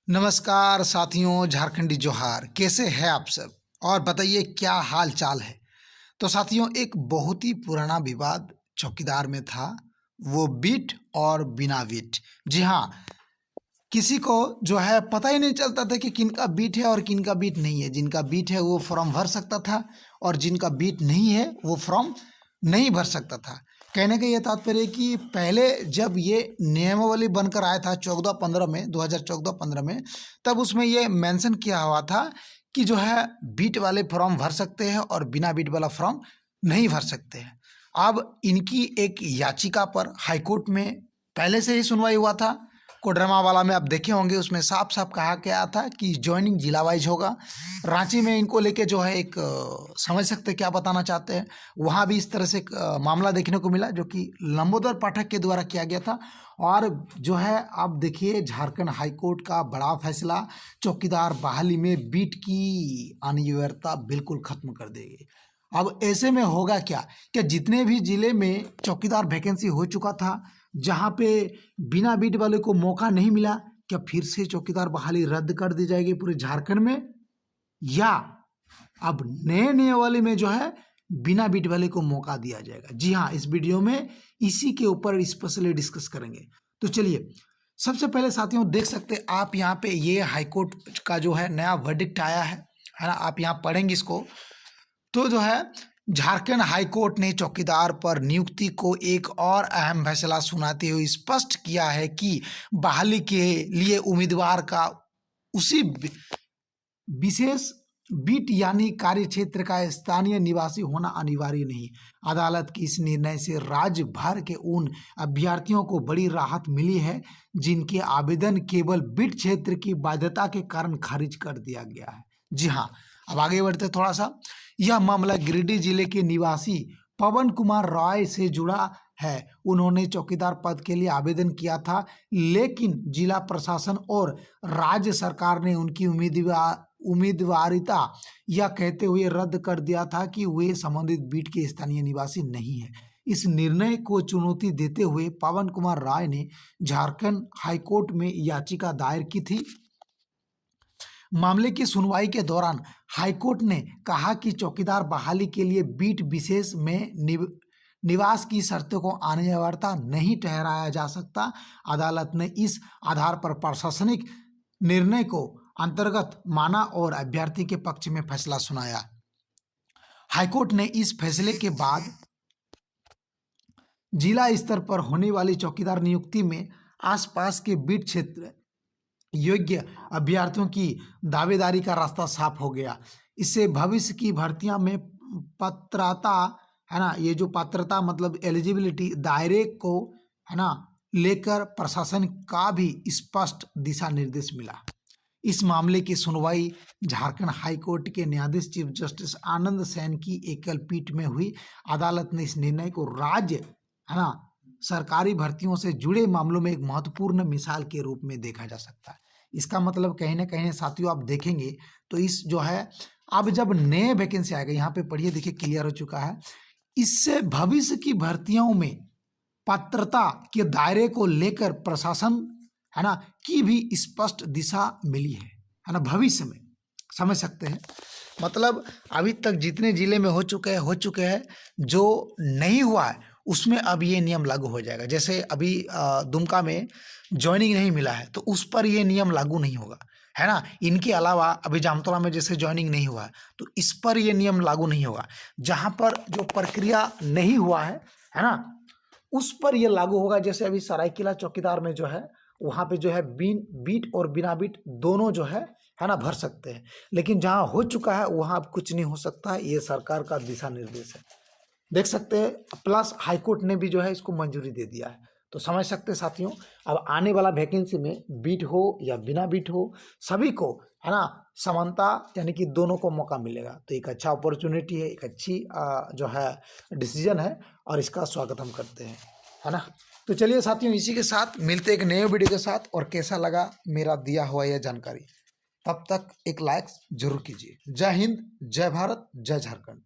नमस्कार साथियों, झारखंडी जोहार। कैसे हैं आप सब और बताइए क्या हाल चाल है। तो साथियों, एक बहुत ही पुराना विवाद चौकीदार में था, वो बीट और बिना बीट। जी हाँ, किसी को जो है पता ही नहीं चलता था कि किनका बीट है और किनका बीट नहीं है। जिनका बीट है वो फॉर्म भर सकता था और जिनका बीट नहीं है वो फॉर्म नहीं भर सकता था। कहने का ये तात्पर्य है कि पहले जब ये नियमावली बनकर आया था 14-15 में, 2014-15 में, तब उसमें ये मेंशन किया हुआ था कि जो है बीट वाले फॉर्म भर सकते हैं और बिना बीट वाला फॉर्म नहीं भर सकते हैं। अब इनकी एक याचिका पर हाईकोर्ट में पहले से ही सुनवाई हुआ था। कोडरमा वाला में आप देखे होंगे, उसमें साफ साफ कहा गया था कि ज्वाइनिंग जिला वाइज होगा। रांची में इनको लेके जो है एक समझ सकते क्या बताना चाहते हैं, वहाँ भी इस तरह से एक मामला देखने को मिला जो कि लंबोदर पाठक के द्वारा किया गया था। और जो है आप देखिए, झारखंड हाईकोर्ट का बड़ा फैसला चौकीदार बहाली में बीट की अनिवार्यता बिल्कुल खत्म कर देगी। अब ऐसे में होगा क्या जितने भी जिले में चौकीदार वैकेंसी हो चुका था, जहाँ पे बिना बीट वाले को मौका नहीं मिला, क्या फिर से चौकीदार बहाली रद्द कर दी जाएगी पूरे झारखंड में, या अब नए नए वाले में जो है बिना बीट वाले को मौका दिया जाएगा। जी हाँ, इस वीडियो में इसी के ऊपर स्पेशली डिस्कस करेंगे। तो चलिए, सबसे पहले साथियों देख सकते हैं आप यहाँ पे, ये हाईकोर्ट का जो है नया वर्डिक्ट आया है ना। आप यहाँ पढ़ेंगे इसको तो जो है झारखंड हाईकोर्ट ने चौकीदार पर नियुक्ति को एक और अहम फैसला सुनाते हुए स्पष्ट किया है कि बहाली के लिए उम्मीदवार का उसी विशेष बीट यानी कार्य क्षेत्र का स्थानीय निवासी होना अनिवार्य नहीं। अदालत के इस निर्णय से राज्य भर के उन अभ्यर्थियों को बड़ी राहत मिली है जिनके आवेदन केवल बीट क्षेत्र की बाध्यता के कारण खारिज कर दिया गया है। जी हाँ, अब आगे बढ़ते थोड़ा सा। यह मामला गिरिडीह जिले के निवासी पवन कुमार राय से जुड़ा है। उन्होंने चौकीदार पद के लिए आवेदन किया था, लेकिन जिला प्रशासन और राज्य सरकार ने उनकी उम्मीदवारिता यह कहते हुए रद्द कर दिया था कि वे संबंधित बीट के स्थानीय निवासी नहीं है। इस निर्णय को चुनौती देते हुए पवन कुमार राय ने झारखंड हाईकोर्ट में याचिका दायर की थी। मामले की सुनवाई के दौरान हाईकोर्ट ने कहा कि चौकीदार बहाली के लिए बीट विशेष में निवास की शर्तों को अनिवार्यता नहीं ठहराया जा सकता। अदालत ने इस आधार पर प्रशासनिक निर्णय को अंतर्गत माना और अभ्यर्थी के पक्ष में फैसला सुनाया। हाईकोर्ट ने इस फैसले के बाद जिला स्तर पर होने वाली चौकीदार नियुक्ति में आसपास के बीट क्षेत्र योग्य अभ्यर्थियों की दावेदारी का रास्ता साफ हो गया। इससे भविष्य की भर्तियां में पात्रता है ना, ये जो पात्रता मतलब एलिजिबिलिटी दायरे को है ना लेकर प्रशासन का भी स्पष्ट दिशा निर्देश मिला। इस मामले की सुनवाई झारखंड हाईकोर्ट के न्यायाधीश चीफ जस्टिस आनंद सैन की एकल पीठ में हुई। अदालत ने इस निर्णय को राज्य है ना सरकारी भर्तियों से जुड़े मामलों में एक महत्वपूर्ण मिसाल के रूप में देखा जा सकता है। इसका मतलब कहीं ना कहीं साथियों आप देखेंगे तो इस जो है अब जब नए वैकेंसी आएगा, यहाँ पे पढ़िए, देखिए क्लियर हो चुका है। इससे भविष्य की भर्तियों में पात्रता के दायरे को लेकर प्रशासन है ना की भी स्पष्ट दिशा मिली है ना। भविष्य में समझ सकते हैं, मतलब अभी तक जितने जिले में हो चुके हैं, जो नहीं हुआ है उसमें अब ये नियम लागू हो जाएगा। जैसे अभी दुमका में ज्वाइनिंग नहीं मिला है तो उस पर ये नियम लागू नहीं होगा, है ना। इनके अलावा अभी जामतोड़ा में जैसे ज्वाइनिंग नहीं हुआ है तो इस पर ये नियम लागू नहीं होगा। जहाँ पर जो प्रक्रिया नहीं हुआ है ना, उस पर ये लागू होगा। जैसे अभी सरायकेला चौकीदार में जो है, वहाँ पे जो है बीट और बिना बीट दोनों जो है ना भर सकते हैं, लेकिन जहाँ हो चुका है वहाँ अब कुछ नहीं हो सकता है। ये सरकार का दिशा निर्देश है, देख सकते हैं। प्लस हाईकोर्ट ने भी जो है इसको मंजूरी दे दिया है। तो समझ सकते हैं साथियों, अब आने वाला वैकेंसी में बीट हो या बिना बीट हो, सभी को है ना समानता यानी कि दोनों को मौका मिलेगा। तो एक अच्छा अपॉर्चुनिटी है, एक अच्छी जो है डिसीजन है और इसका स्वागत हम करते हैं, है ना। तो चलिए साथियों, इसी के साथ मिलते एक नए वीडियो के साथ। और कैसा लगा मेरा दिया हुआ यह जानकारी, तब तक एक लाइक जरूर कीजिए। जय हिंद, जय भारत, जय झारखंड।